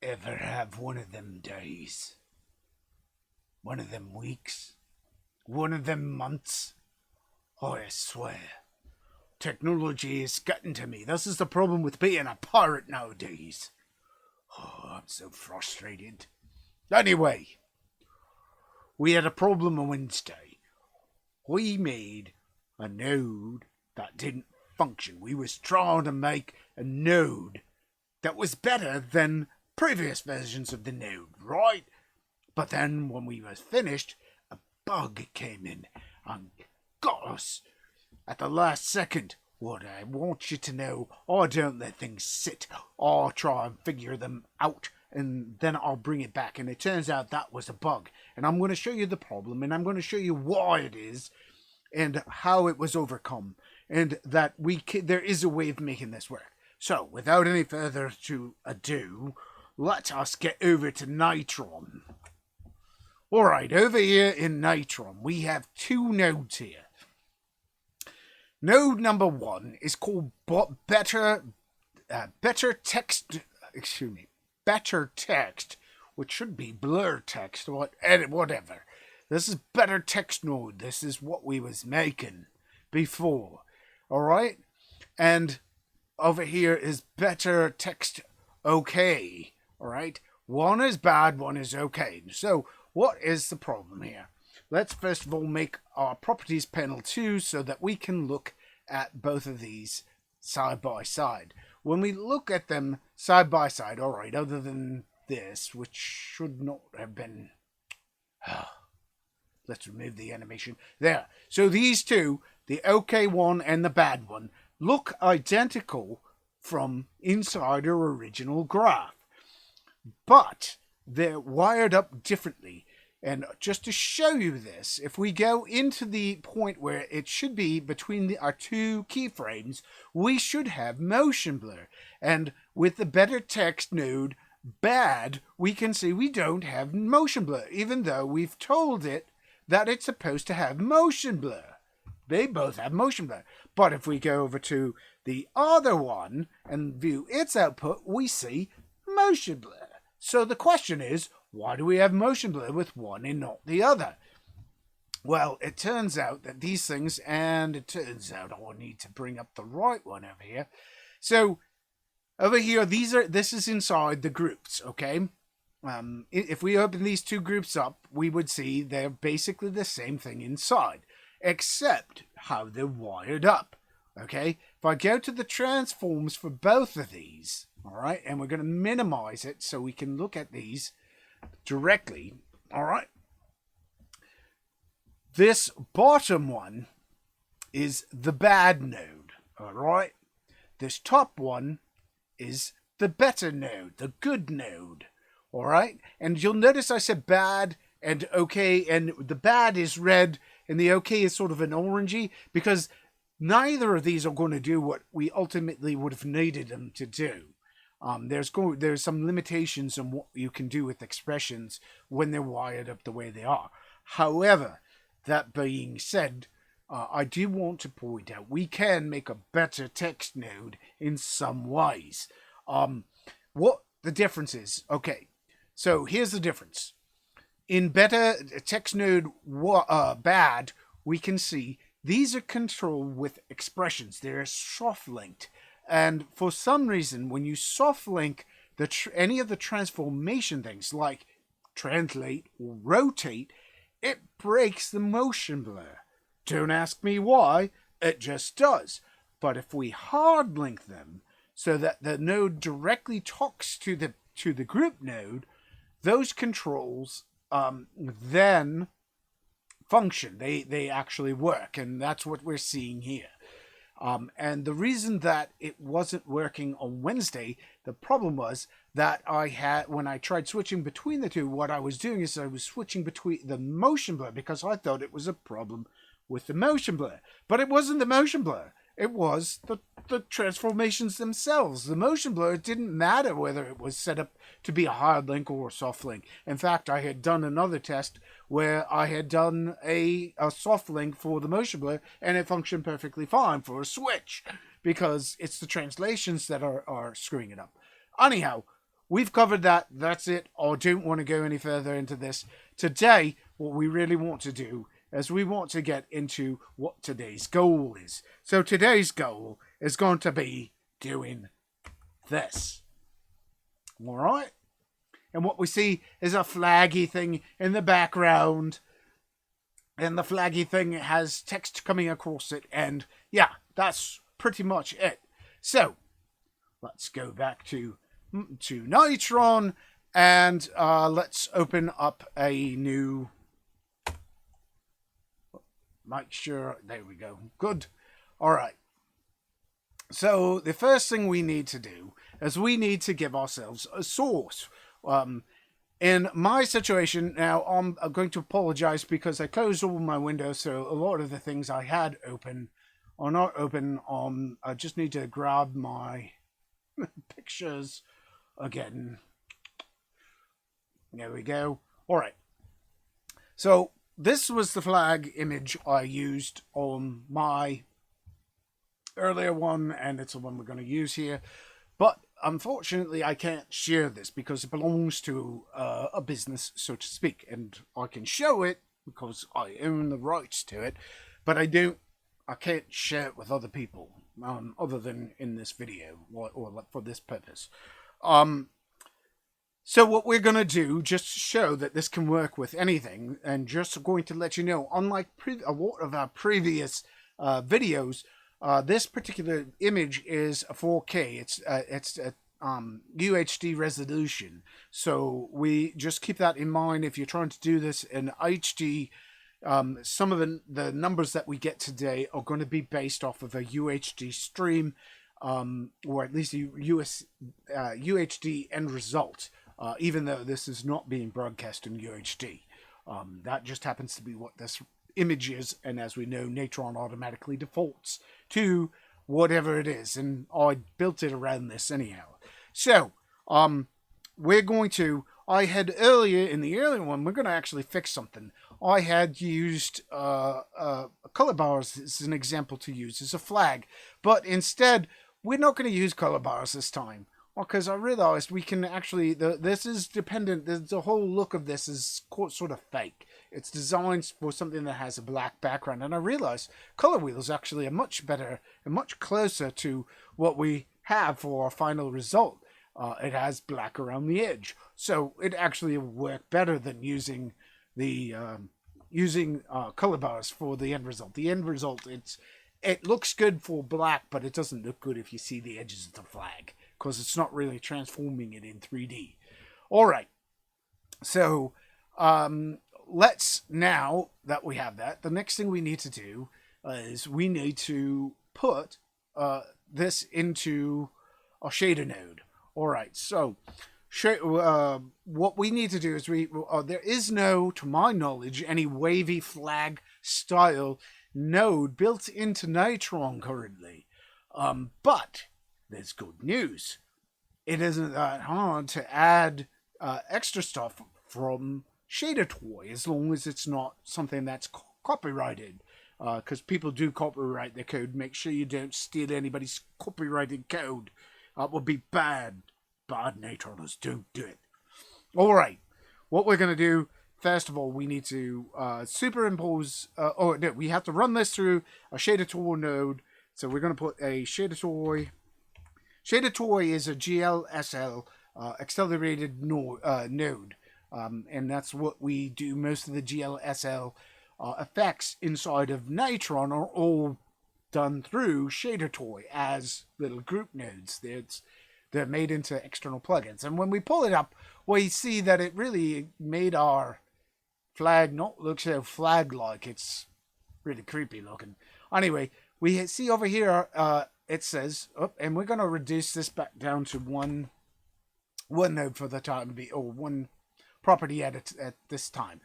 ever have one of them days? One of them weeks? One of them months? I swear, technology is getting to me. This is the problem with being a pirate nowadays. Oh, I'm so frustrated. Anyway, we had a problem on Wednesday. We made a node that didn't function. We was trying to make a node that was better than previous versions of the node, right? But then when we was finished, a bug came in and got us at the last second. What I want you to know, I don't let things sit. I'll try and figure them out, and then I'll bring it back. And it turns out that was a bug. And I'm going to show you the problem, and I'm going to show you why it is, and how it was overcome, and that there is a way of making this work. So, without any further ado, let us get over to Natron. Alright, over here in Natron, we have two nodes here. Node number 1 is called better text, which should be blur text, or whatever. This is better text node. This is what we was making before. Alright? And over here is better text okay. Alright? One is bad, one is okay. So, what is the problem here? Let's first of all make our properties panel 2 so that we can look at both of these side by side. When we look at them side by side, alright, other than this, which should not have been... Let's remove the animation. There. So these two, the okay one and the bad one, look identical from inside our original graph. But they're wired up differently. And just to show you this, if we go into the point where it should be between our two keyframes, we should have motion blur. And with the better text node, bad, we can see we don't have motion blur, even though we've told it that it's supposed to have motion blur. They both have motion blur. But if we go over to the other one and view its output, we see motion blur. So the question is, why do we have motion blur with one and not the other? Well, it turns out that these things, and it turns out I need to bring up the right one over here. So over here, this is inside the groups, okay? If we open these two groups up, we would see they're basically the same thing inside, except how they're wired up, okay? If I go to the transforms for both of these, all right, and we're going to minimize it so we can look at these directly, all right? This bottom one is the bad node, all right? This top one is the better node, the good node. All right, and you'll notice I said bad and okay, and the bad is red and the okay is sort of an orangey, because neither of these are going to do what we ultimately would have needed them to do. There's some limitations on what you can do with expressions when they're wired up the way they are. However, that being said, I do want to point out we can make a better text node in some ways. What the difference is, okay. So here's the difference. In better text node bad, we can see these are controlled with expressions. They're soft linked. And for some reason, when you soft link any of the transformation things like translate or rotate, it breaks the motion blur. Don't ask me why, it just does. But if we hard link them so that the node directly talks to the group node, those controls then function. They actually work, and that's what we're seeing here. And the reason that it wasn't working on Wednesday, the problem was that when I tried switching between the two, what I was doing is I was switching between the motion blur because I thought it was a problem with the motion blur. But it wasn't the motion blur. It was the transformations themselves. The motion blur didn't matter whether it was set up to be a hard link or a soft link. In fact, I had done another test where I had done a soft link for the motion blur, and it functioned perfectly fine for a switch because it's the translations that are screwing it up. Anyhow, we've covered that. That's it. I don't want to go any further into this. Today, what we really want to do is we want to get into what today's goal is. So today's goal is going to be doing this. All right? And what we see is a flaggy thing in the background. And the flaggy thing has text coming across it. And yeah, that's pretty much it. So, let's go back to Natron. And let's open up a new... Make sure... There we go. Good. All right. So, the first thing we need to do is we need to give ourselves a source. In my situation, now I'm going to apologize because I closed all my windows, so a lot of the things I had open are not open. I just need to grab my pictures again. There we go. All right. So this was the flag image I used on my earlier one, and it's the one we're going to use here. But unfortunately, I can't share this because it belongs to a business, so to speak, and I can show it because I own the rights to it, but I can't share it with other people, other than in this video or for this purpose. So what we're going to do, just to show that this can work with anything, and just going to let you know, unlike a lot of our previous videos, this particular image is a 4K. It's a UHD resolution. So we just keep that in mind if you're trying to do this in HD. Some of the numbers that we get today are going to be based off of a UHD stream, or at least a UHD end result, even though this is not being broadcast in UHD. That just happens to be what this image is, and as we know, Natron automatically defaults to whatever it is, and I built it around this anyhow. So, we're going to, I had earlier, in the earlier one, we're going to actually fix something. I had used color bars as an example to use as a flag, but instead, we're not going to use color bars this time. Because I realized we can actually, this is dependent, the whole look of this is sort of fake. It's designed for something that has a black background, and I realized color wheels actually are much better and much closer to what we have for our final result. It has black around the edge, so it actually will work better than using the color bars for the end result. The end result, it looks good for black, but it doesn't look good if you see the edges of the flag, because it's not really transforming it in 3D. All right, so let's, now that we have that, the next thing we need to do is we need to put this into a shader node. All right, so what we need to do is there is no, to my knowledge, any wavy flag style node built into Natron currently, but there's good news. It isn't that hard to add extra stuff from Shadertoy, as long as it's not something that's copyrighted. Because people do copyright their code. Make sure you don't steal anybody's copyrighted code. That would be bad. Bad Natroners, don't do it. Alright, what we're going to do, first of all, we need to superimpose, we have to run this through a Shadertoy node. So we're going to put a Shadertoy. Shadertoy is a GLSL accelerated node. And that's what we do. Most of the GLSL effects inside of Natron are all done through Shadertoy as little group nodes. They're made into external plugins. And when we pull it up, we see that it really made our flag not look so flag-like. It's really creepy looking. Anyway, we see over here, it says, and we're going to reduce this back down to one node for the time being, or one property at this time.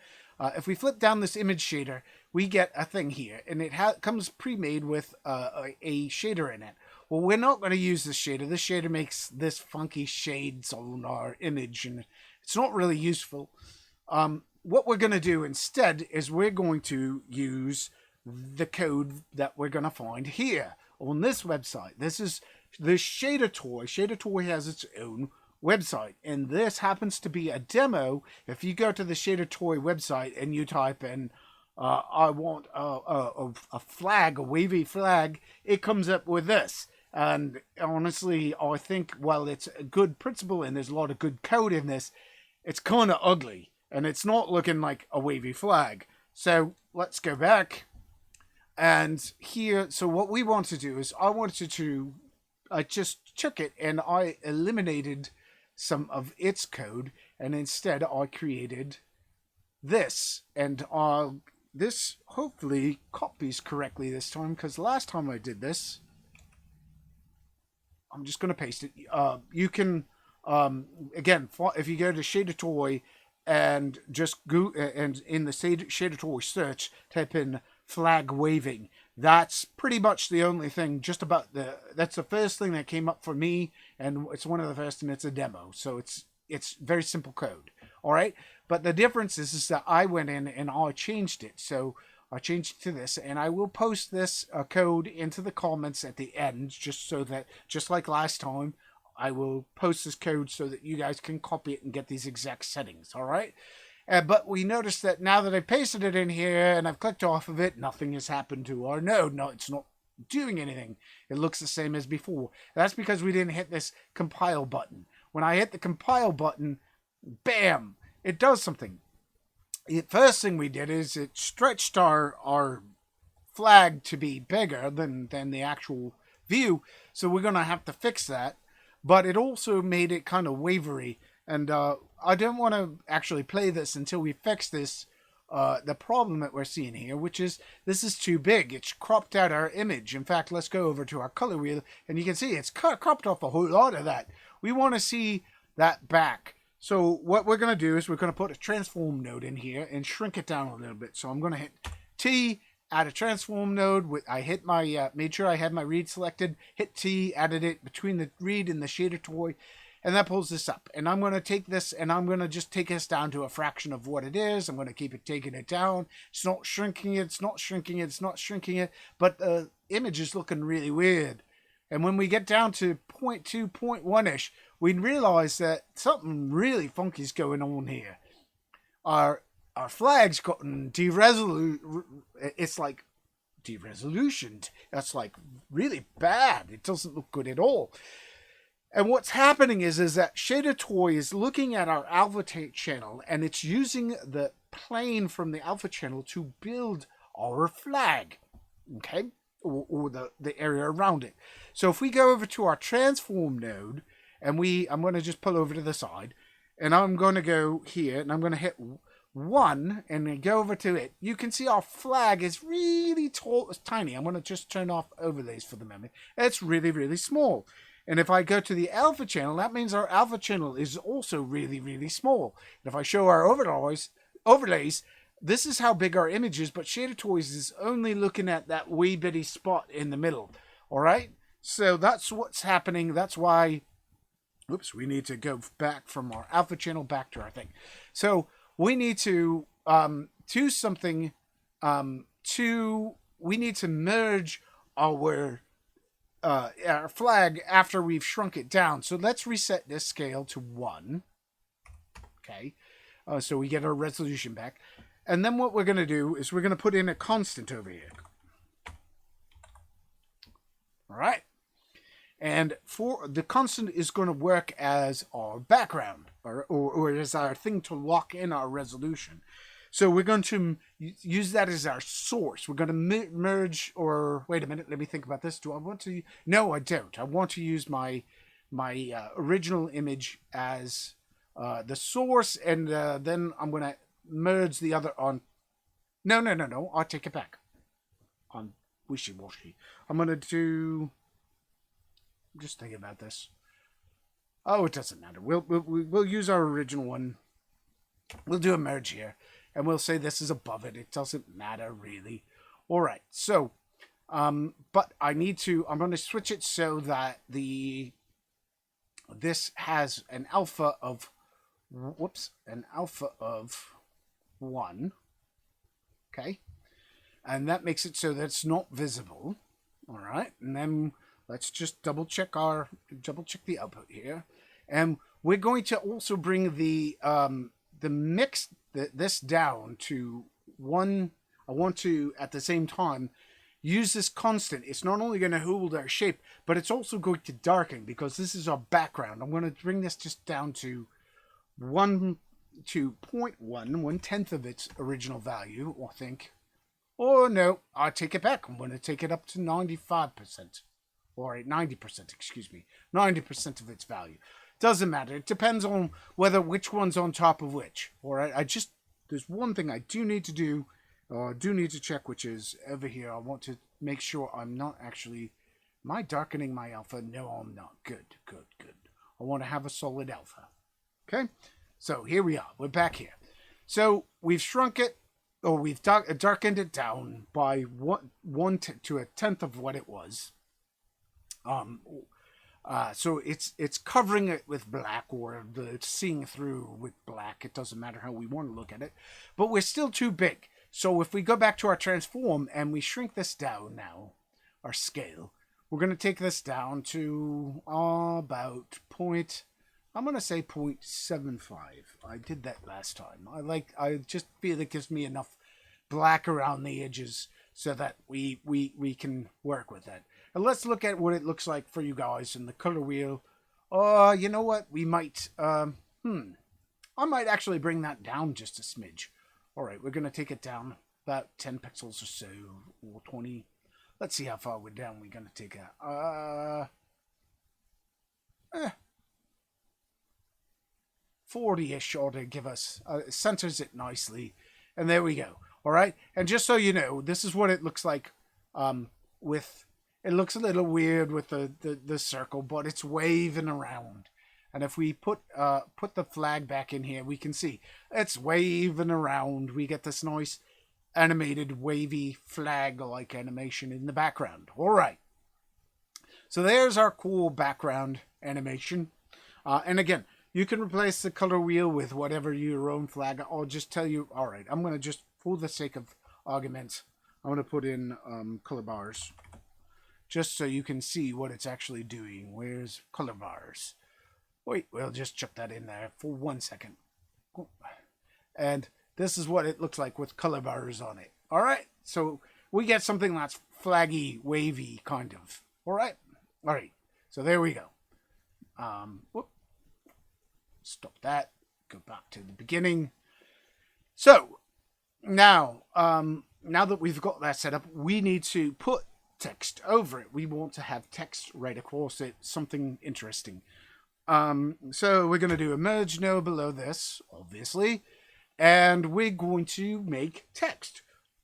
If we flip down this image shader, we get a thing here, and it comes pre-made with a shader in it. Well, we're not going to use this shader. This shader makes this funky shades on our image, and it's not really useful. What we're going to do instead is we're going to use the code that we're going to find here on this website. This is the Shadertoy. Shadertoy has its own website, and this happens to be a demo. If you go to the Shadertoy website and you type in I want a flag, a wavy flag, it comes up with this. And honestly, I think while it's a good principle and there's a lot of good code in this, it's kind of ugly and it's not looking like a wavy flag. So let's go back. And here, so what we want to do is I just took it and I eliminated some of its code, and instead I created this. And this hopefully copies correctly this time, because last time I did this, I'm just going to paste it. You can, again, if you go to Shadertoy and just go and in the Shadertoy search, type in flag waving. That's pretty much the only thing. That's the first thing that came up for me, and it's one of the first, and it's a demo, so it's very simple code. All right, but the difference is that I went in and I changed it. So I changed it to this, and I will post this code into the comments at the end, just like last time, I will post this code so that you guys can copy it and get these exact settings. All right. But we noticed that now that I pasted it in here and I've clicked off of it, nothing has happened to our node. No, it's not doing anything. It looks the same as before. That's because we didn't hit this compile button. When I hit the compile button, bam, it does something. The first thing we did is it stretched our flag to be bigger than the actual view. So we're going to have to fix that. But it also made it kind of wavery. And I don't want to actually play this until we fix this, the problem that we're seeing here, which is this is too big. It's cropped out our image. In fact, let's go over to our color wheel, and you can see it's cropped off a whole lot of that. We want to see that back. So what we're going to do is we're going to put a transform node in here and shrink it down a little bit. So I'm going to hit T, add a transform node. I hit my, made sure I had my read selected, hit T, added it between the read and the Shadertoy. And that pulls this up. And I'm going to take this and I'm going to just take this down to a fraction of what it is. I'm going to keep it taking it down. It's not shrinking it. It's not shrinking it. It's not shrinking it. But the image is looking really weird. And when we get down to 0.2, 0.1-ish, we realize that something really funky is going on here. Our flag's gotten it's like de-resolutioned. That's like really bad. It doesn't look good at all. And what's happening is that Shadertoy is looking at our alpha channel, and it's using the plane from the alpha channel to build our flag, okay, or the area around it. So if we go over to our transform node, and I'm going to just pull over to the side, and I'm going to go here, and I'm going to hit 1, and then go over to it. You can see our flag is really tall, it's tiny. I'm going to just turn off overlays for the moment. It's really, really small. And if I go to the alpha channel, that means our alpha channel is also really, really small. And if I show our overlays, this is how big our image is, but Shadertoy is only looking at that wee bitty spot in the middle. All right? So that's what's happening. That's why, oops, we need to go back from our alpha channel back to our thing. So we need to do something we need to merge our flag after we've shrunk it down. So let's reset this scale to 1. Okay. So we get our resolution back. And then what we're going to do is we're going to put in a constant over here. All right. And for the constant is going to work as our background or as our thing to lock in our resolution. So we're going to use that as our source. We're going to merge, or wait a minute, let me think about this. Do I want to? No, I don't. I want to use my original image as the source, and then I'm going to merge the other on. No. I'll take it back. On wishy-washy. I'm going to do. I'm just thinking about this. Oh, it doesn't matter. We'll use our original one. We'll do a merge here. And we'll say this is above it. It doesn't matter, really. All right. So, but I'm going to switch it so that this has an alpha of, an alpha of 1. Okay. And that makes it so that it's not visible. All right. And then let's just double check the output here. And we're going to also bring the mix this down to 1. I want to at the same time use this constant. It's not only going to hold our shape, but it's also going to darken because this is our background. I'm going to bring this just down to 1 to 0.1, 1/10 of its original value, I think. Oh no, I take it back. I'm going to take it up to 95%. Or 90%, excuse me. 90% of its value. Doesn't matter. It depends on which one's on top of which. Alright, there's one thing I do need to do, or do need to check, which is over here. I want to make sure I'm not actually, am I darkening my alpha? No, I'm not. Good. I want to have a solid alpha. Okay, so here we are. We're back here. So we've shrunk it, or we've darkened it down by one to 1/10 of what it was. So it's covering it with black, or it's seeing through with black. It doesn't matter how we want to look at it, but we're still too big. So if we go back to our transform and we shrink this down now, our scale, we're going to take this down to about I'm going to say 0.75. I did that last time. I just feel it gives me enough black around the edges so that we can work with it. And let's look at what it looks like for you guys in the color wheel. You know what? We might, I might actually bring that down just a smidge. All right, we're going to take it down about 10 pixels or so, or 20. Let's see how far we're down. We're going to take a, 40-ish ought to give us, centers it nicely. And there we go. All right. And just so you know, this is what it looks like it looks a little weird with the circle, but it's waving around. And if we put the flag back in here, we can see it's waving around. We get this nice animated wavy flag-like animation in the background. All right. So there's our cool background animation. And again, you can replace the color wheel with whatever your own flag. I'll just tell you, all right, I'm going to just, for the sake of argument, I'm going to put in color bars. Just so you can see what it's actually doing. Where's color bars? Wait, we'll just chuck that in there for 1 second. And this is what it looks like with color bars on it. All right, so we get something that's flaggy, wavy, kind of. All right, so there we go. Stop that. Go back to the beginning. So now that we've got that set up, we need to put text over it. We want to have text right across it, something interesting. So we're going to do a merge node below this, obviously, and we're going to make text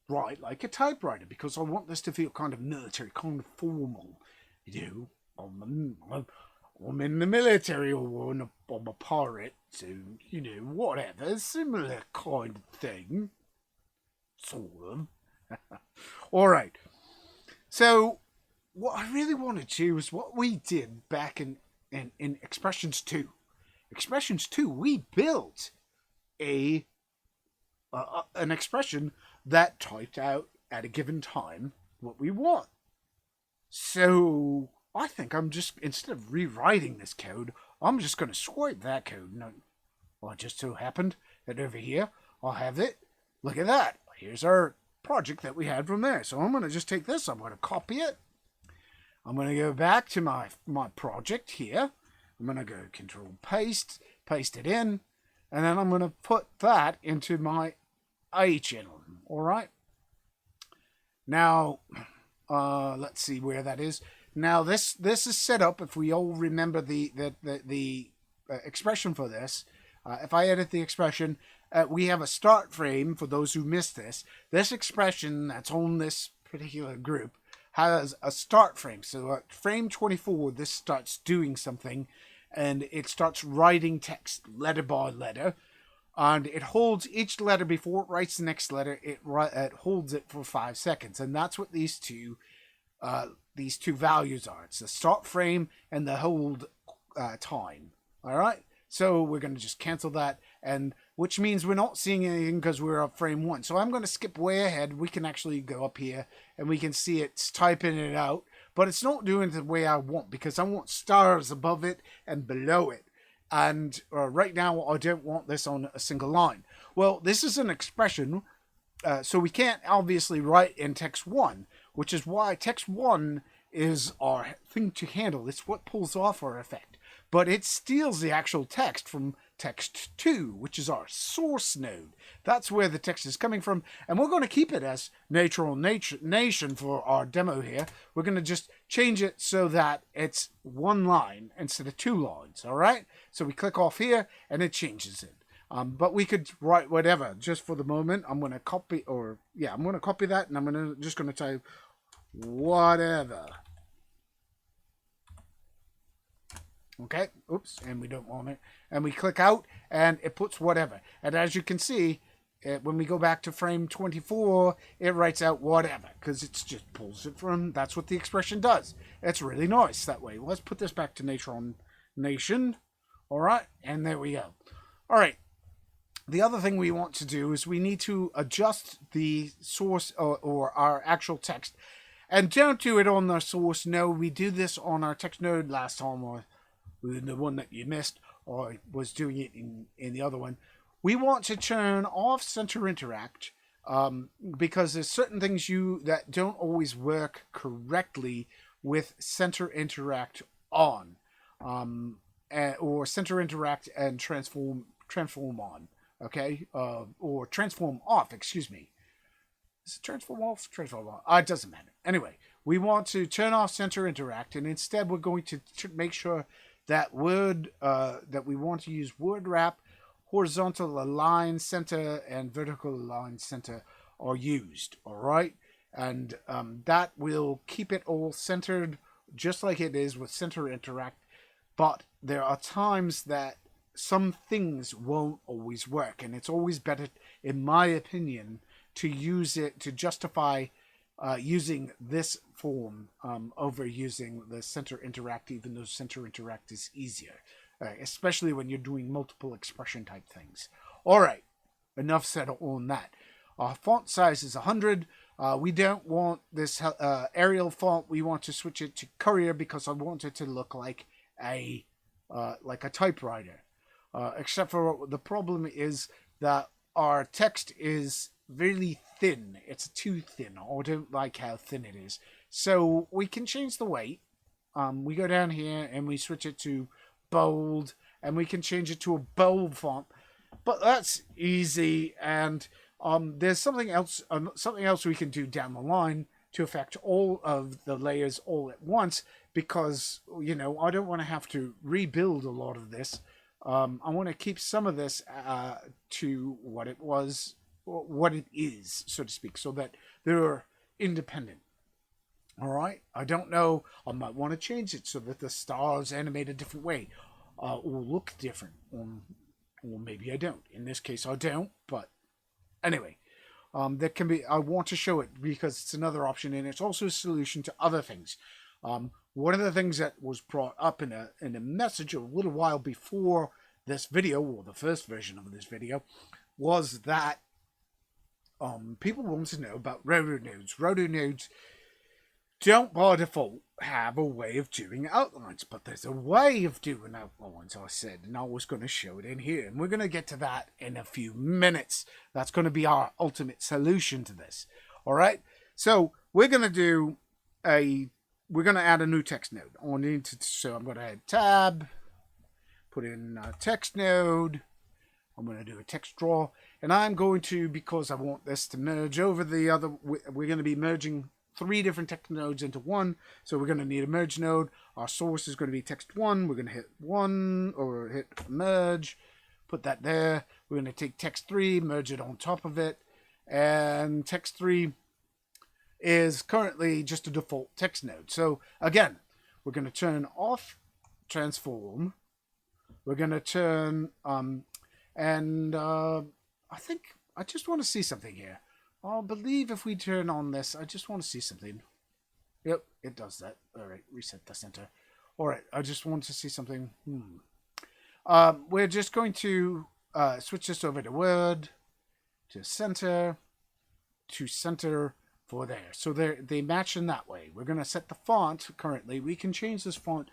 right like a typewriter because I want this to feel kind of military, kind of formal. You know, I'm in the military or I'm a pirate, so, you know, whatever, similar kind of thing. Sort of. All right. So, what I really want to do is what we did back in Expressions 2. Expressions 2, we built an expression that typed out at a given time what we want. So, I think I'm just, instead of rewriting this code, I'm just going to swipe that code. No, well, it just so happened that over here, I'll have it. Look at that. Here's our project that we had from there. So I'm going to just take this. I'm going to copy it. I'm going to go back to my project here. I'm going to go Control Paste it in, and then I'm going to put that into my A channel. All right. Now, let's see where that is. Now this is set up. If we all remember the expression for this, if I edit the expression, we have a start frame for those who missed this. This expression that's on this particular group has a start frame. So at frame 24, this starts doing something, and it starts writing text letter by letter, and it holds each letter before it writes the next letter. It holds it for 5 seconds, and that's what these two values are. It's the start frame and the hold time. All right. So we're going to just cancel that, and which means we're not seeing anything because we're at frame 1. So I'm going to skip way ahead. We can actually go up here and we can see it's typing it out, but it's not doing it the way I want because I want stars above it and below it. And right now, I don't want this on a single line. Well, this is an expression, so we can't obviously write in text 1, which is why text 1 is our thing to handle. It's what pulls off our effect. But it steals the actual text from text 2, which is our source node. That's where the text is coming from. And we're going to keep it as Natron Nation for our demo here. We're going to just change it so that it's one line instead of 2 lines. All right? So we click off here and it changes it. But we could write whatever just for the moment. I'm going to copy, I'm going to copy that, and I'm just going to type whatever. Okay, oops, and we don't want it. And we click out, and it puts whatever. And as you can see, when we go back to frame 24, it writes out whatever, because it just pulls it from, that's what the expression does. It's really nice that way. Let's put this back to Natron Nation. All right, and there we go. All right. The other thing we want to do is we need to adjust the source or our actual text. And don't do it on the source node. We do this on our text node last time, or the one that you missed, or was doing it in the other one. We want to turn off center interact because there's certain things that don't always work correctly with center interact on, or center interact and transform on. Okay, or transform off, excuse me. Is it transform off? Transform on. It doesn't matter. Anyway, we want to turn off center interact, and instead we're going to make sure that that we want to use word wrap, horizontal align center, and vertical align center are used. All right, and that will keep it all centered just like it is with center interact. But there are times that some things won't always work, and it's always better, in my opinion, to use it to justify using this form over using the center interact, even though center interact is easier, especially when you're doing multiple expression type things. All right, enough said on that. Our font size is 100. We don't want this Arial font. We want to switch it to Courier because I want it to look like a typewriter. Except for the problem is that our text is really thin. It's too thin. I don't like how thin it is. So we can change the weight. We go down here and we switch it to bold, and we can change it to a bold font. But that's easy. And there's something else we can do down the line to affect all of the layers all at once, because I don't want to have to rebuild a lot of this. I want to keep some of this to what it was, what it is, so to speak, so that they're independent. All right. I don't know. I might want to change it so that the stars animate a different way, or look different, or maybe I don't. In this case, I don't. But anyway, that can be. I want to show it because it's another option, and it's also a solution to other things. One of the things that was brought up in a message a little while before this video, or the first version of this video, was that people want to know about rotor nodes. Rotor nodes don't by default have a way of doing outlines, but there's a way of doing outlines, I said, and I was going to show it in here, and we're going to get to that in a few minutes. That's going to be our ultimate solution to this. All right, so we're going to add a new text node. So I'm going to add tab, put in a text node. I'm going to do a text draw, and I'm going to, because I want this to merge over the other, we're going to be merging 3 different text nodes into one. So we're going to need a merge node. Our source is going to be text 1. We're going to hit 1 or hit merge, put that there. We're going to take text 3, merge it on top of it, and text 3 is currently just a default text node. So again, we're going to turn off transform. We're going to turn I think I just want to see something here. I believe if we turn on this, I just want to see something. Yep, it does that. All right, reset the center. All right, I just want to see something. We're just going to switch this over to Word, to center for there. So they match in that way. We're going to set the font currently. We can change this font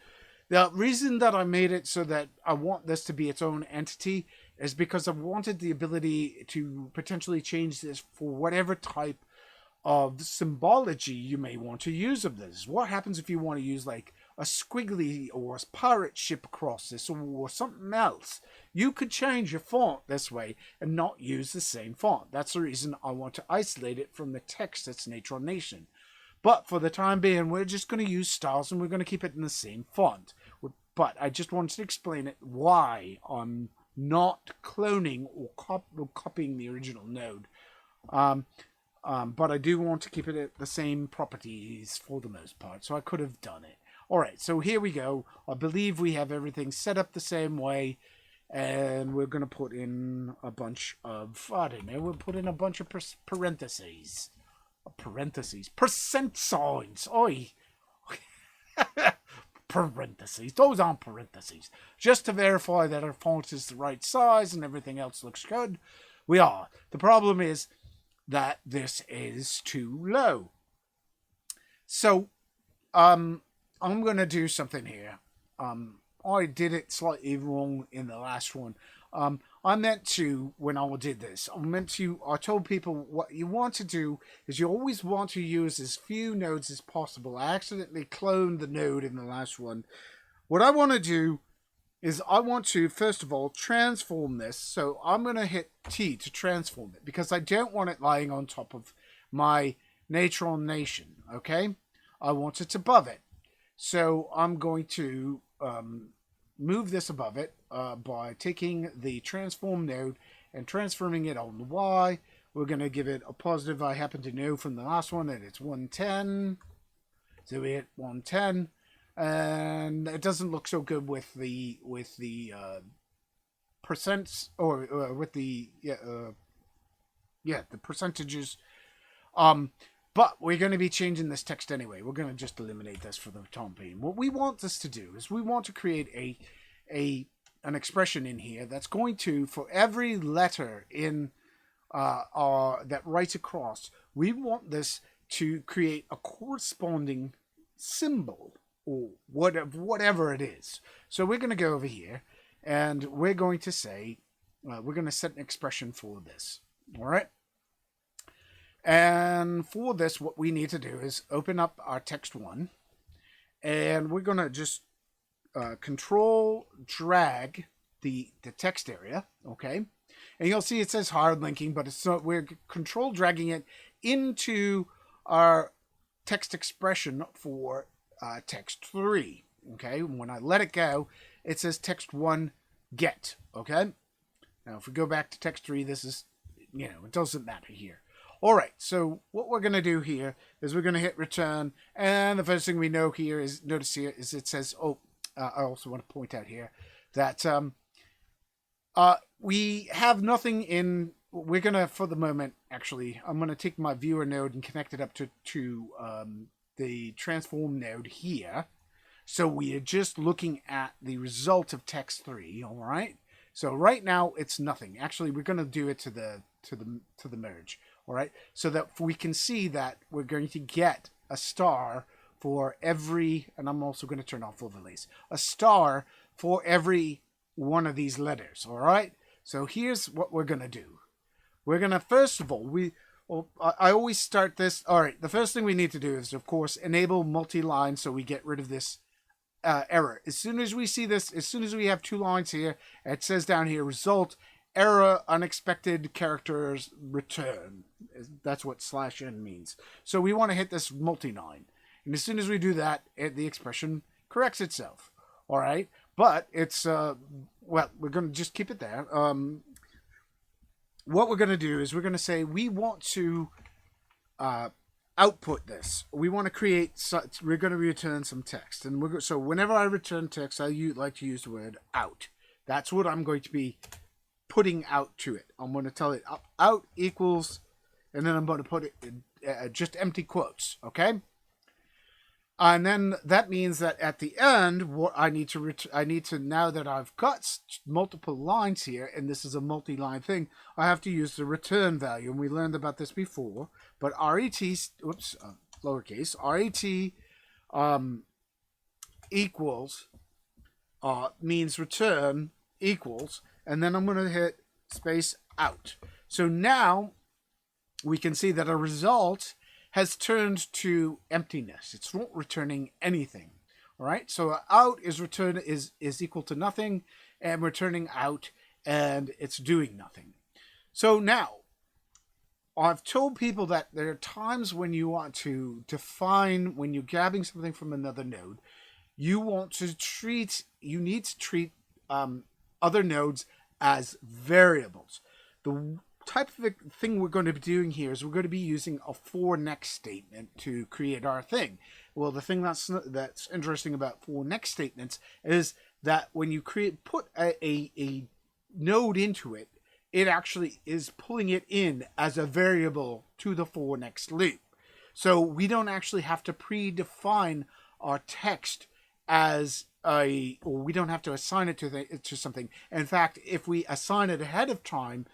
The reason that I made it so that I want this to be its own entity is because I wanted the ability to potentially change this for whatever type of symbology you may want to use of this. What happens if you want to use like a squiggly or a pirate ship across this or something else? You could change your font this way and not use the same font. That's the reason I want to isolate it from the text that's Natron Nation. But for the time being, we're just going to use styles and we're going to keep it in the same font. But I just wanted to explain it why I'm not cloning or copying the original node. But I do want to keep it at the same properties for the most part, so I could have done it. Alright, so here we go. I believe we have everything set up the same way, and we're going to put in a bunch of, I don't know, we'll put in a bunch of parentheses. Parentheses. Percent signs. Oi. Parentheses. Those aren't parentheses. Just to verify that our font is the right size and everything else looks good. We are. The problem is that this is too low. So, I'm going to do something here. I did it slightly wrong in the last one. I meant to, when I did this, I told people what you want to do is you always want to use as few nodes as possible. I accidentally cloned the node in the last one. What I want to do is I want to, first of all, transform this. So I'm going to hit T to transform it because I don't want it lying on top of my Natron Nation, okay? I want it above it. So I'm going to move this above it by taking the transform node and transforming it on the Y. We're going to give it a positive. I happen to know from the last one that it's 110. So we hit 110. And it doesn't look so good with the percents or with the the percentages. But we're going to be changing this text anyway. We're going to just eliminate this for the time being. What we want this to do is we want to create an expression in here that's going to, for every letter in that writes across, we want this to create a corresponding symbol or whatever it is. So we're going to go over here and we're going to say, we're going to set an expression for this. All right. And for this, what we need to do is open up our text one and we're going to just control drag the text area. Okay. And you'll see it says hard linking, but it's not, we're control dragging it into our text expression for text 3. Okay, when I let it go, it says text 1 get. Okay, now if we go back to text 3, this is, it doesn't matter here. All right, so what we're going to do here is we're going to hit return, and the first thing we know here is, notice here, is it says, I also want to point out here that we have nothing in, we're going to, for the moment, actually, I'm going to take my viewer node and connect it up to the transform node here. So we are just looking at the result of text 3, all right? So right now it's nothing. Actually, we're going to do it to the merge, all right? So that we can see that we're going to get a star for every, and I'm also going to turn off overlays, a star for every one of these letters, all right? So here's what we're going to do. We're going to, first of all, I always start this. All right, the first thing we need to do is, of course, enable multi-line so we get rid of this error. As soon as we see this, as soon as we have 2 lines here, it says down here, result, error, unexpected characters, return. That's what /n means. So we want to hit this multi-line. And as soon as we do that, the expression corrects itself. All right, but it's, well, we're going to just keep it there. What we're going to do is we're going to say we want to output this. We want to create, we're going to return some text. And so whenever I return text, I like to use the word out. That's what I'm going to be putting out to it. I'm going to tell it out equals, and then I'm going to put it in just empty quotes, okay? And then that means that at the end, what I need to now that I've got multiple lines here, and this is a multi-line thing, I have to use the return value. And we learned about this before, but lowercase, ret equals means return equals, and then I'm going to hit space out. So now we can see that our result has turned to emptiness. It's not returning anything. All right, so out is return is equal to nothing, and returning out, and it's doing nothing. So now I've told people that there are times when you want to define, when you're grabbing something from another node, you need to treat other nodes as variables. The type of thing we're going to be doing here is we're going to be using a for next statement to create our thing. Well, the thing that's interesting about for next statements is that when you put a node into it, it actually is pulling it in as a variable to the for next loop. So we don't actually have to predefine our text as or we don't have to assign it to something. In fact, if we assign it ahead of time,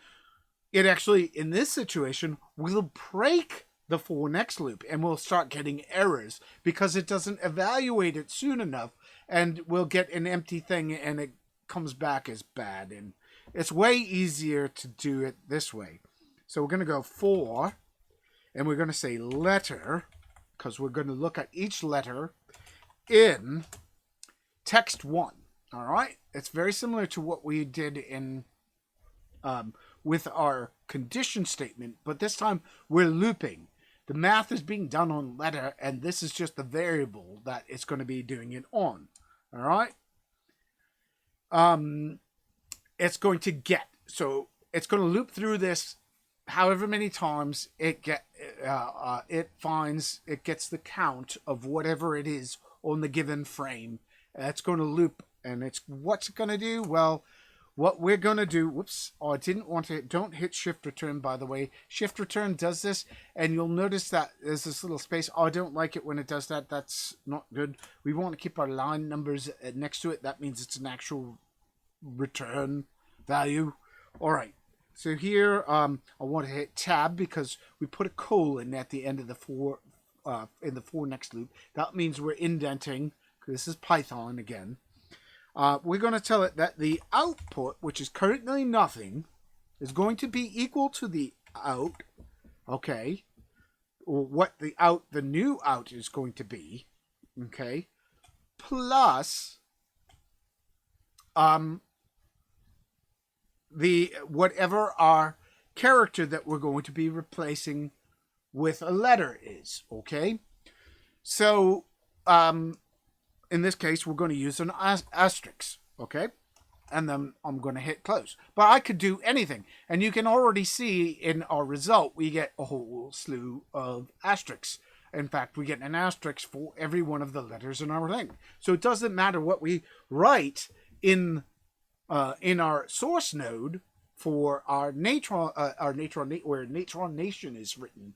it actually, in this situation, will break the for next loop and we'll start getting errors because it doesn't evaluate it soon enough, and we'll get an empty thing and it comes back as bad. And it's way easier to do it this way. So we're going to go for, and we're going to say letter, because we're going to look at each letter in text 1. All right? It's very similar to what we did in with our condition statement, but this time we're looping. The math is being done on letter, and this is just the variable that it's going to be doing it on. All right? It's going to get. So it's going to loop through this however many times it gets the count of whatever it is on the given frame. It's going to loop, and what's it going to do? Well, what we're going to do, whoops, I didn't want to, don't hit shift return, by the way. Shift return does this, and you'll notice that there's this little space. I don't like it when it does that. That's not good. We want to keep our line numbers next to it. That means it's an actual return value. All right. So here, I want to hit tab because we put a colon at the end of the for next loop. That means we're indenting. This is Python again. We're going to tell it that the output, which is currently nothing, is going to be equal to the out, okay, or what the new out is going to be, okay, plus the whatever our character that we're going to be replacing with a letter is, okay. So in this case, we're going to use an asterisk, okay? And then I'm going to hit close. But I could do anything. And you can already see in our result, we get a whole slew of asterisks. In fact, we get an asterisk for every one of the letters in our thing. So it doesn't matter what we write in our source node for our Natron, where Natron Nation is written.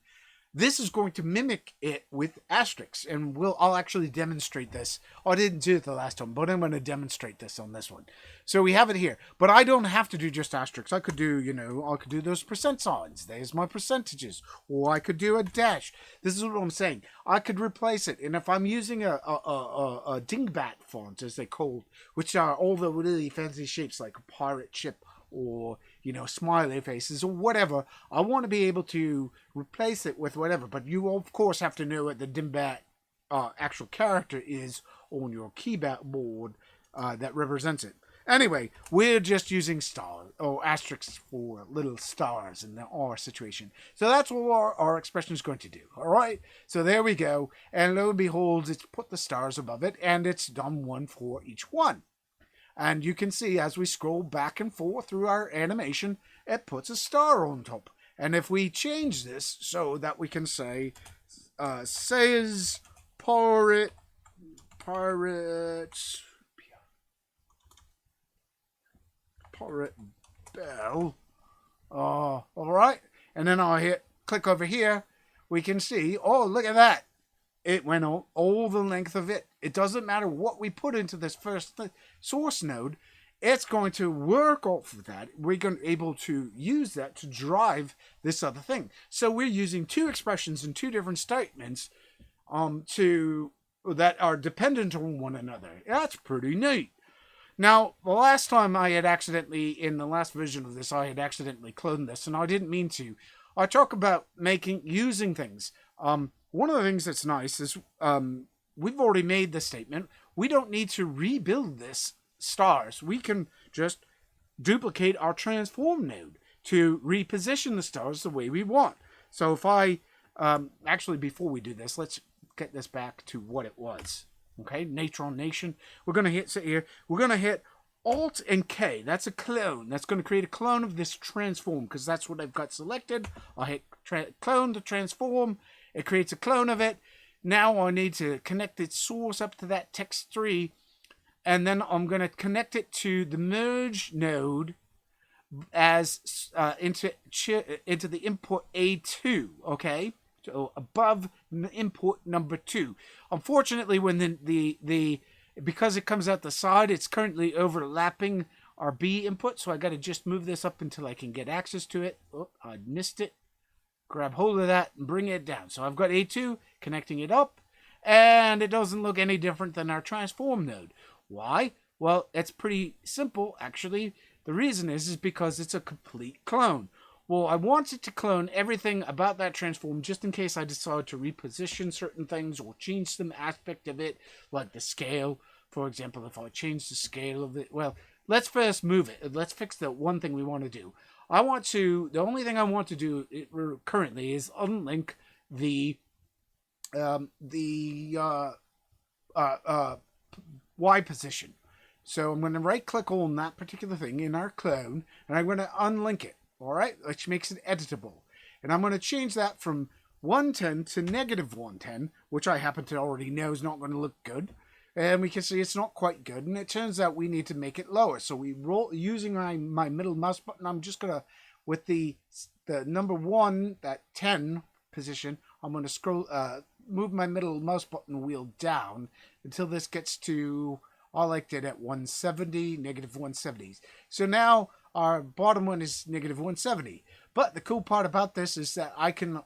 This is going to mimic it with asterisks, and I'll actually demonstrate this. I didn't do it the last time, but I'm going to demonstrate this on this one. So we have it here, but I don't have to do just asterisks. I could do, I could do those percent signs. There's my percentages, or I could do a dash. This is what I'm saying. I could replace it, and if I'm using a dingbat font, as they call it, which are all the really fancy shapes like a pirate ship, or smiley faces or whatever, I want to be able to replace it with whatever. But you of course have to know what the Dimbat actual character is on your keyboard that represents it. Anyway, we're just using stars or asterisks for little stars in our situation. So that's what our expression is going to do. All right. So there we go. And lo and behold, it's put the stars above it, and it's done one for each one. And you can see as we scroll back and forth through our animation, it puts a star on top. And if we change this so that we can say, says pirate bell. All right. And then I click over here. We can see, oh, look at that. It went on all the length of it. It doesn't matter what we put into this first source node. It's going to work off of that. We're going to be able to use that to drive this other thing. So we're using two expressions in two different statements that are dependent on one another. That's pretty neat. Now, the last time I had accidentally, in the last version of this, I had accidentally cloned this, and I didn't mean to. I talk about using things. One of the things that's nice is we've already made the statement. We don't need to rebuild this stars. We can just duplicate our transform node to reposition the stars the way we want. So if I, actually before we do this, let's get this back to what it was. Okay, Natron Nation. We're going to sit here. We're going to hit Alt and K. That's a clone. That's going to create a clone of this transform because that's what I've got selected. I'll hit clone to transform. It creates a clone of it. Now I need to connect its source up to that text 3. And then I'm going to connect it to the merge node as into the input A2. Okay. So above input number 2. Unfortunately, when the because it comes out the side, it's currently overlapping our B input. So I got to just move this up until I can get access to it. Oh, I missed it. Grab hold of that and bring it down. So I've got A2 connecting it up, and it doesn't look any different than our transform node. Why? Well, it's pretty simple, actually. The reason is because it's a complete clone. Well, I wanted to clone everything about that transform just in case I decide to reposition certain things or change some aspect of it, like the scale. For example, if I change the scale of it, well, let's first move it. Let's fix the one thing we want to do. The only thing I want to do currently is unlink the Y position. So I'm going to right click on that particular thing in our clone, and I'm going to unlink it. All right, which makes it editable. And I'm going to change that from 110 to negative 110, which I happen to already know is not going to look good. And we can see it's not quite good. And it turns out we need to make it lower. So we roll using my middle mouse button. I'm just going to, with the number 1, that 10 position, I'm going to scroll, move my middle mouse button wheel down until this gets to, I liked it at 170, negative 170s. So now our bottom one is negative 170. But the cool part about this is that I can,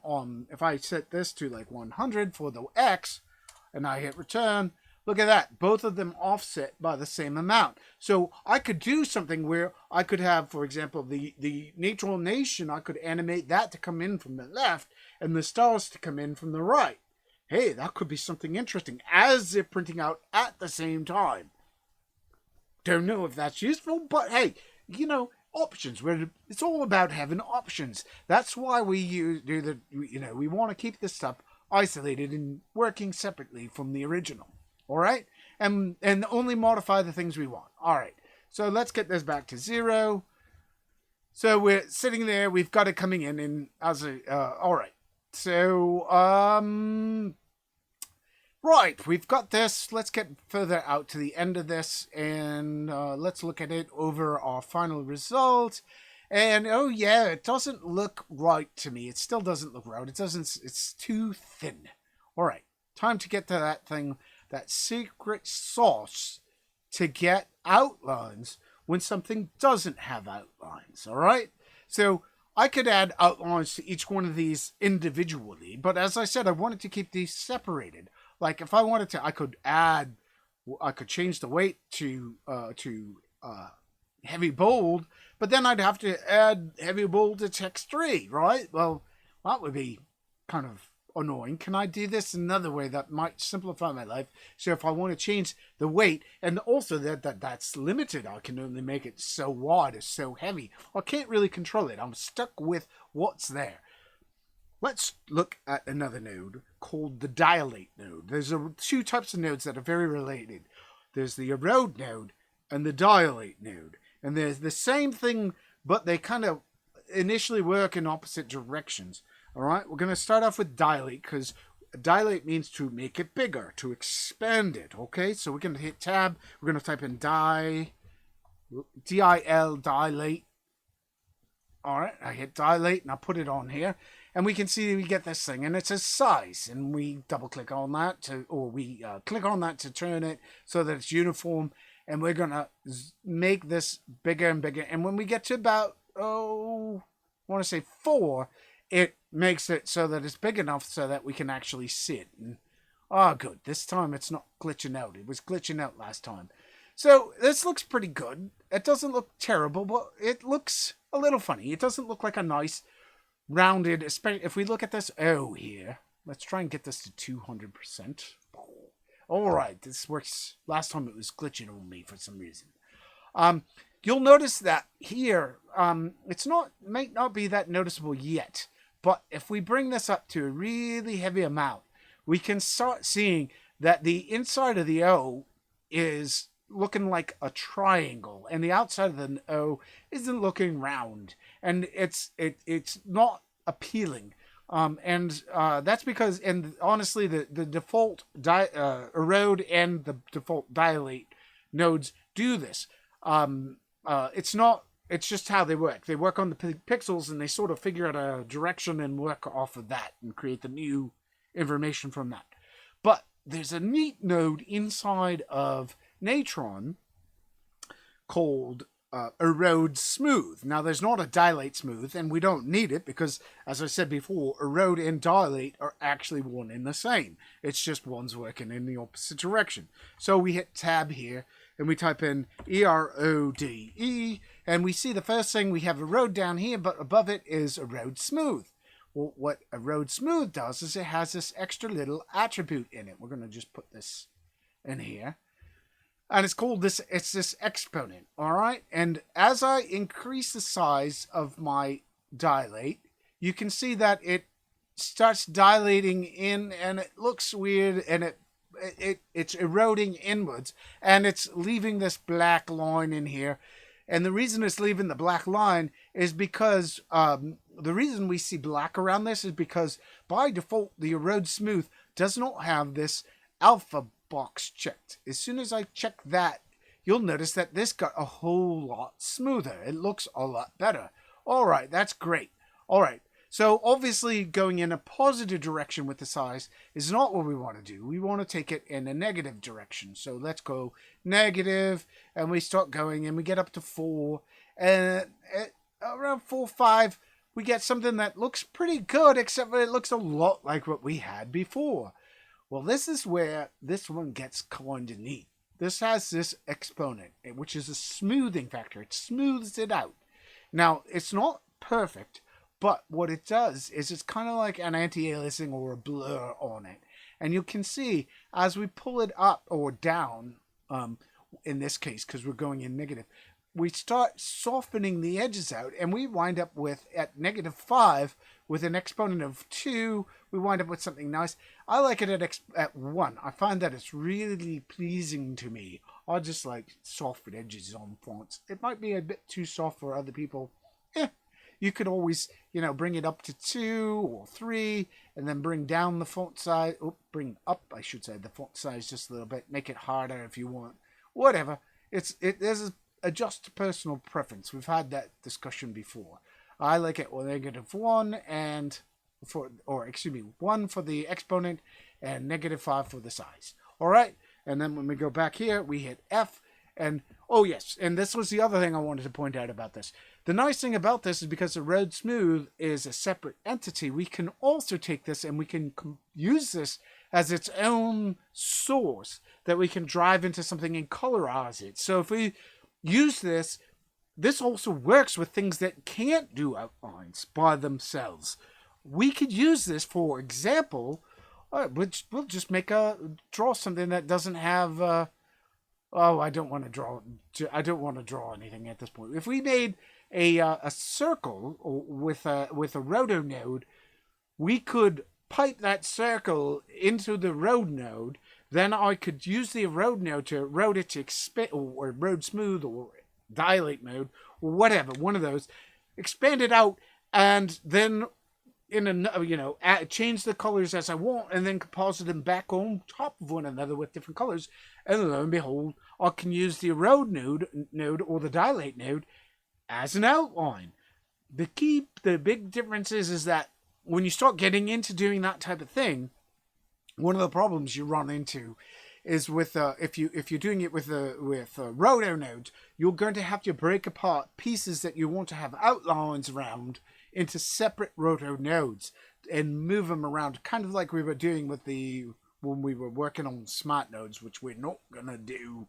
if I set this to like 100 for the X and I hit return, look at that. Both of them offset by the same amount. So I could do something where I could have, for example, the Natron Nation, I could animate that to come in from the left and the stars to come in from the right. Hey, that could be something interesting as they're printing out at the same time. Don't know if that's useful, but hey, options. It's all about having options. That's why we we want to keep this stuff isolated and working separately from the original. All right, and only modify the things we want. All right, so let's get this back to 0. So we're sitting there. We've got it coming in, and all right. So right, we've got this. Let's get further out to the end of this, and let's look at it over our final result. And oh yeah, it doesn't look right to me. It still doesn't look right. It's too thin. All right, time to get to that thing, that secret sauce to get outlines when something doesn't have outlines. All right, so I could add outlines to each one of these individually, but as I said, I wanted to keep these separated. Like if I wanted to, I could change the weight to heavy bold, but then I'd have to add heavy bold to text 3, right? Well, that would be kind of annoying. Can I do this another way that might simplify my life? So if I want to change the weight, and also that's limited, I can only make it so wide or so heavy. I can't really control it. I'm stuck with what's there. Let's look at another node called the dilate node. There's 2 types of nodes that are very related. There's the erode node and the dilate node. And there's the same thing, but they kind of initially work in opposite directions. All right, we're going to start off with dilate because dilate means to make it bigger, to expand it. Okay, so we're going to hit tab. We're going to type in D-I-L, dilate. All right, I hit dilate and I put it on here. And we can see we get this thing, and it says size, and we double click on that click on that to turn it so that it's uniform, and we're gonna make this bigger and bigger. And when we get to about I want to say 4, it makes it so that it's big enough so that we can actually see it. And good, this time it's not glitching out. It was glitching out last time. So this looks pretty good. It doesn't look terrible, but it looks a little funny. It doesn't look like a nice rounded, especially if we look at this O here. Let's try and get this to 200%. All right, this works. Last time it was glitching on me for some reason. You'll notice that here, it's not, might not be that noticeable yet, but if we bring this up to a really heavy amount, we can start seeing that the inside of the O is looking like a triangle, and the outside of the O isn't looking round, and it's not appealing. And that's because, and honestly, the default erode and the default dilate nodes do this. It's not. It's just how they work. They work on the pixels, and they sort of figure out a direction and work off of that and create the new information from that. But there's a neat node inside of Natron called erode smooth. Now, there's not a dilate smooth, and we don't need it because, as I said before, erode and dilate are actually one and the same. It's just one's working in the opposite direction. So we hit tab here, and we type in ERODE, and we see the first thing we have erode down here, but above it is erode smooth. Well, what erode smooth does is it has this extra little attribute in it. We're going to just put this in here. And it's called this, it's this exponent, all right? And as I increase the size of my dilate, you can see that it starts dilating in, and it looks weird, and it's eroding inwards, and it's leaving this black line in here. And the reason it's leaving the black line is because the reason we see black around this is because by default, the erode smooth does not have this alpha box checked. As soon as I check that, you'll notice that this got a whole lot smoother. It looks a lot better. All right, that's great. All right, so obviously going in a positive direction with the size is not what we want to do. We want to take it in a negative direction. So let's go negative, and we start going, and we get up to 4, and at around 4, 5, we get something that looks pretty good, except that it looks a lot like what we had before. Well, this is where this one gets kind of neat. This has this exponent, which is a smoothing factor. It smooths it out. Now, it's not perfect, but what it does is it's kind of like an anti-aliasing or a blur on it. And you can see as we pull it up or down, in this case, because we're going in negative, we start softening the edges out, and we wind up with, at -5, with an exponent of 2, we wind up with something nice. I like it at 1. I find that it's really pleasing to me. I just like soft edges on fonts. It might be a bit too soft for other people. You could always, bring it up to 2 or 3, and then bring down the font size. Bring up, I should say, the font size just a little bit. Make it harder if you want. Whatever. There's adjust to personal preference. We've had that discussion before. I like it with -1 and 1 for the exponent and -5 for the size. All right. And then when we go back here, we hit F, and oh yes, and this was the other thing I wanted to point out about this. The nice thing about this is because the erode smooth is a separate entity, we can also take this and we can use this as its own source that we can drive into something and colorize it. So if we use this, this also works with things that can't do outlines by themselves. We could use this, for example, which we'll just draw something that doesn't have. I don't want to draw. I don't want to draw anything at this point. If we made a circle with a roto node, we could pipe that circle into the erode node. Then I could use the erode node to erode it to expand, or erode smooth, or dilate mode, or whatever, one of those, expand it out, and then change the colors as I want, and then composite them back on top of one another with different colors, and lo and behold, I can use the erode node or the dilate node as an outline. The big difference is that when you start getting into doing that type of thing, one of the problems you run into is with if you're doing it with roto nodes, you're going to have to break apart pieces that you want to have outlines around into separate roto nodes and move them around, kind of like we were doing with when we were working on smart nodes, which we're not gonna do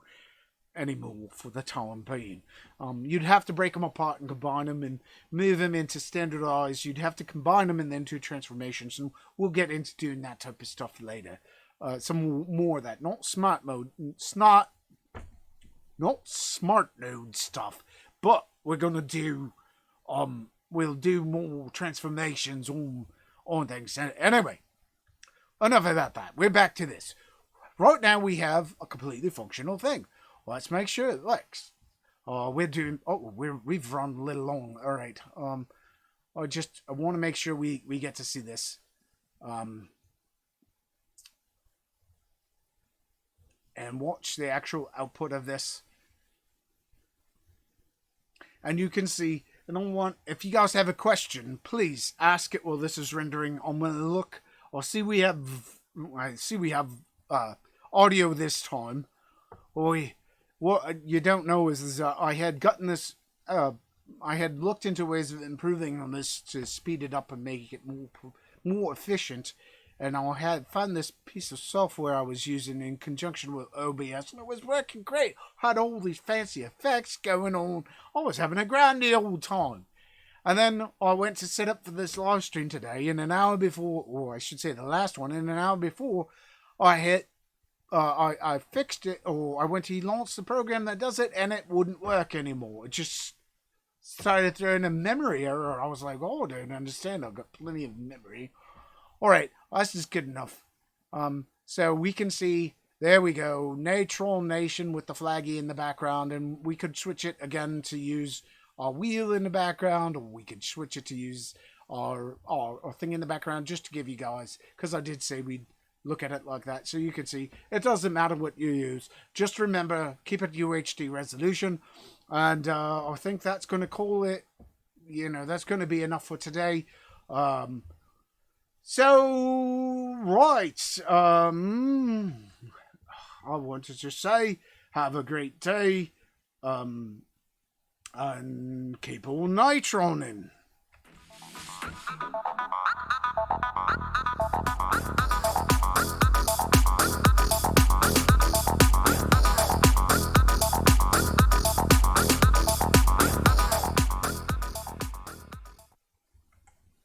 anymore for the time being. You'd have to break them apart and combine them and move them into standardized. You'd have to combine them and then do transformations, and we'll get into doing that type of stuff later. Some more of that, not smart mode, not smart node stuff, but we're gonna do we'll do more transformations on things. Anyway, enough about that. We're back to this. Right now we have a completely functional thing. Let's make sure it works. We're doing. Oh, we've run a little long. All right. I want to make sure we get to see this. And watch the actual output of this. And you can see. And I want, if you guys have a question, please ask it while this is rendering. I'm gonna look. I see we have audio this time. What you don't know is I had gotten this. I had looked into ways of improving on this to speed it up and make it more efficient. And I had found this piece of software I was using in conjunction with OBS, and it was working great. Had all these fancy effects going on. I was having a grand old time. And then I went to set up for this live stream today, and an hour before, or I should say the last one, and an hour before, I fixed it, or I went to launch the program that does it, and it wouldn't work anymore. It just started throwing a memory error. I was like, oh, I don't understand. I've got plenty of memory. All right, that's just good enough. So we can see, there we go, Natron Nation with the flaggy in the background, and we could switch it again to use our wheel in the background, or we could switch it to use our thing in the background, just to give you guys, because I did say we'd look at it like that, so you can see it doesn't matter what you use. Just remember, keep it UHD resolution, and I think that's going to call it. That's going to be enough for today. So, right, I wanted to say, have a great day, and keep on nitroning.